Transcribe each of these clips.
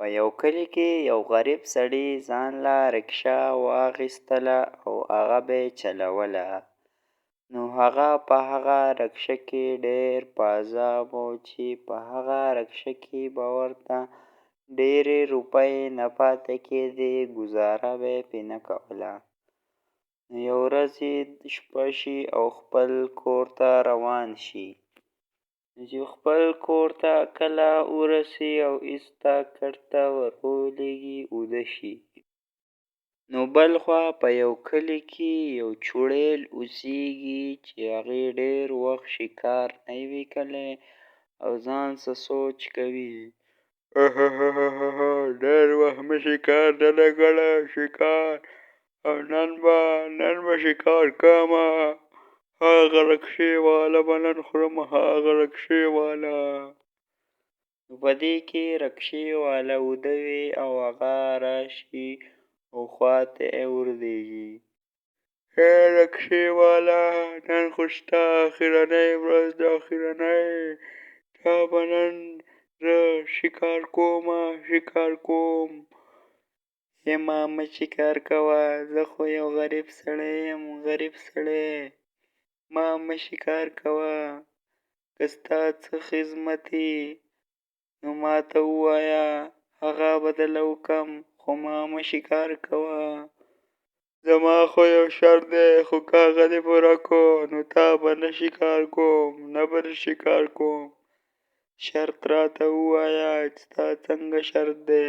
په یو کلي کې یو غریب سړي ځان له رکشه واخیستله او هغه به یې چلوله. نو هغه په هغه رکشه کې ډېر په عذاب و چې په هغه رکشه کې به ورته ډېرې روپۍ نه پاتې کېدې، ګزاره به یې پرې نه کوله. نو یو ورځ یې شپه شي او خپل کور ته روان شي. چې خپل کور ته کله ورسي او ایس ته کټ ته ور ولوېږي اوده شي. نو بل خوا په یو کلي کې یو چوړیل اوسېږي چې هغې ډېر وخت شکار نه وي کړی او ځان څه سوچ کوي. ډېر وخت مې شکار نه دی کړی شکار او نن به شکار کومه. هغه رکشې واله به نن خورم هغه رکشې واله. نو په دې کې رکشې واله اوده وي او هغه راشي او خواته یې ورلېږي. رکشې واله نن خو ستا اخرنۍ ورځ ده اخرنۍ. تا به نن زه شکار کوم. ما مه شکار کوه، زه خو یو غریب سړی یم ما مه شکار کوه. که ستا څه خدمت وي نو ماته ووایه هغه به درله وکړم خو ما مه شکار کوه. زما خو یو شرط دی خو که هغه دې پوره کړو نو تا به نه شکار کوم نه به دې شکار کوم. شرط راته ووایه چې ستا څنګه شرط دی.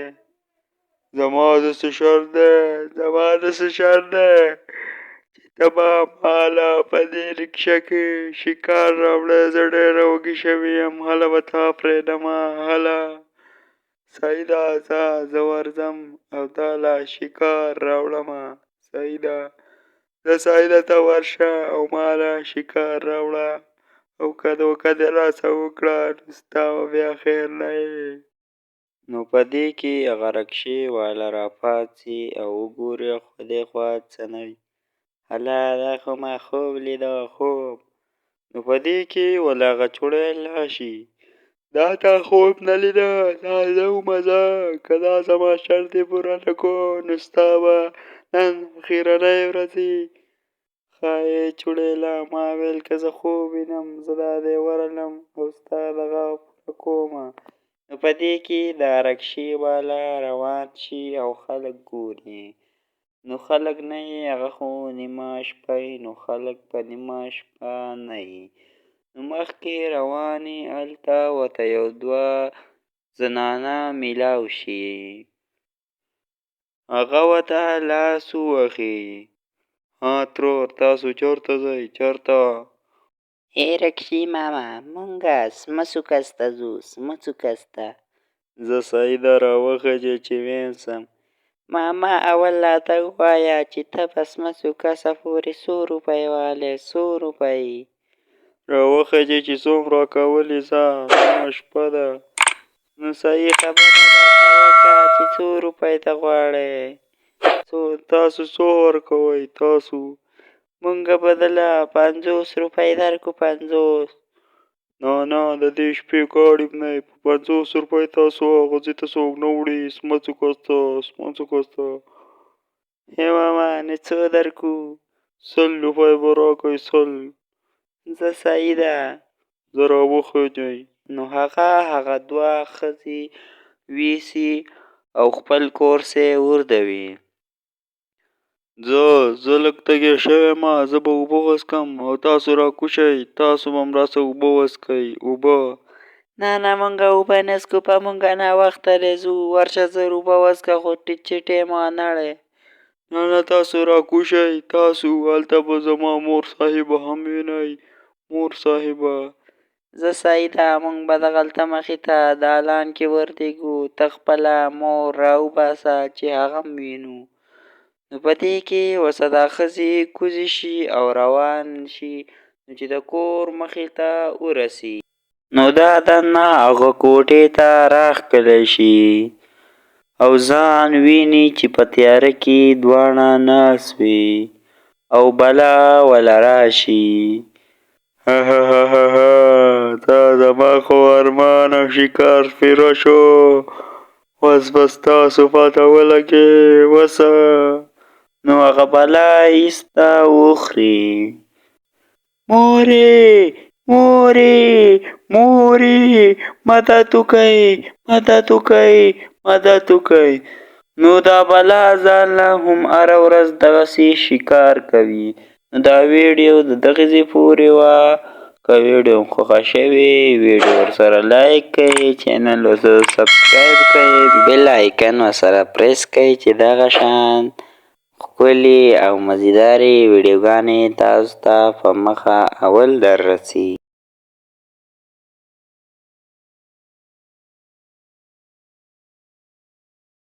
زما داسې شرط دی چې ته به ماله په دې رکشه کې شکار راوړې. زه ډېره وږې شوې یم هله به تا پرېږدمه هله. صحیح ده ځه زه ورځم او تا له شکار راوړمه. صحیح ده زه سیده ته ورشه او ماله شکار راوړه او که دوکه دې راڅه وکړه نو ستا به بیا خیر نه وي. نو په دې کې هغه رکشې واله راپاڅي او وګوري خو دې خوا څه نه وي. هله دا خو ما خوب لیده خوب. نو په دې کې ول هغه چوړیل راشي. دا تا خوب نه لیده دا زه ومه زه. که دا زما شرط دې پوره نه کړو نو ستا به نن اخرنۍ ورځ وي. ښایي چوړیله ما ویل که زه خوب وینم زه دا دې ورغلم او ستا دغه پوره کومه. نو په دې کې دا رکشې والا روان شي او خلک ګوري. نو خلک نه یي هغه خو نیمه شپه یي نو خلک په نیمه شپه نه یي. نو مخکې روانې هلته ورته یو دوه زنانه میلاو شي. هغه ورته لاس ووهي. ها ترور تاسو چېرته ځئ چېرته؟ ای رکشې ماما مونږه سمڅوکس ته ځو سمڅوکس ته. زه سیده راوخېږې چې وین سم. ماما اول راته ووایه چې ته په سمڅوکسه پورې څو روپۍ والې څو روپۍ؟ راوخېږې چې څومره کولې ځه نیمه شپه ده. نو صحیح خبره راته وکړه چې څو روپۍ ته غواړې. تاسو څو ورکوئ تاسو؟ مونږه به درله 50 روپۍ درکړو 50. نه د دې شپې ګاډي نه وي په 50 روپۍ تاسو هغه ځای ته څوک نه وړي سمڅوکس ته. ای ماما نو څو درکړو؟ 100 روپۍ به راکړئ 100. زه صحیح ده زه راوخېږئ. نو هغه دوه ښځې ویسي او خپل کورس یې وردوي. زه لږ تږې شوی یم زه به اوبه وڅښم او تاسو راکوشئ تاسو به هم راڅه اوبه وڅښئ اوبه. نه مونږه اوبه نه څښو په مونږه ناوخته دی ځو. ورشه زر اوبه وڅښه خو چې ټیمانه دی. نه تاسو راکوشئ تاسو هلته به زما مور صاحبه هم وینئ مور صاحبه. زه صحیح ده مونږ به دغلته مخې ته دالان کې ورتېږو ته خپله مور راوباسه چې هغه هم وینو. نو په دې کې ورسه دا ښځې کوزې شي او روان شي. نو چې د کور مخې ته ورسي نو دا دننه هغه کوټې ته راښکلی شي او ځان ویني چې په تیاره کې دواړه ناست وي او بلا وله راشي. دا زما خو ارمان او شکار سپېره شو بس تاسو پته ولګي وسه نو هغه بلا ایسته وخوري. مورې مدد وکئ. نو دا بلا ځان له هم هره ورځ دغسې شکار کوي. نو دا ویډیو د دغې ځای پورې وه. که ویډیو مو خوښه شوې ویډیو ورسره لایک کړئ، چینل ورسره سبسکرایب کړئ، بیل آیکن ورسره پریس کړئ چې دغه شان ښکلې او مزیدارې ویډیوګانې تاسو ته په مخه اول در رسي.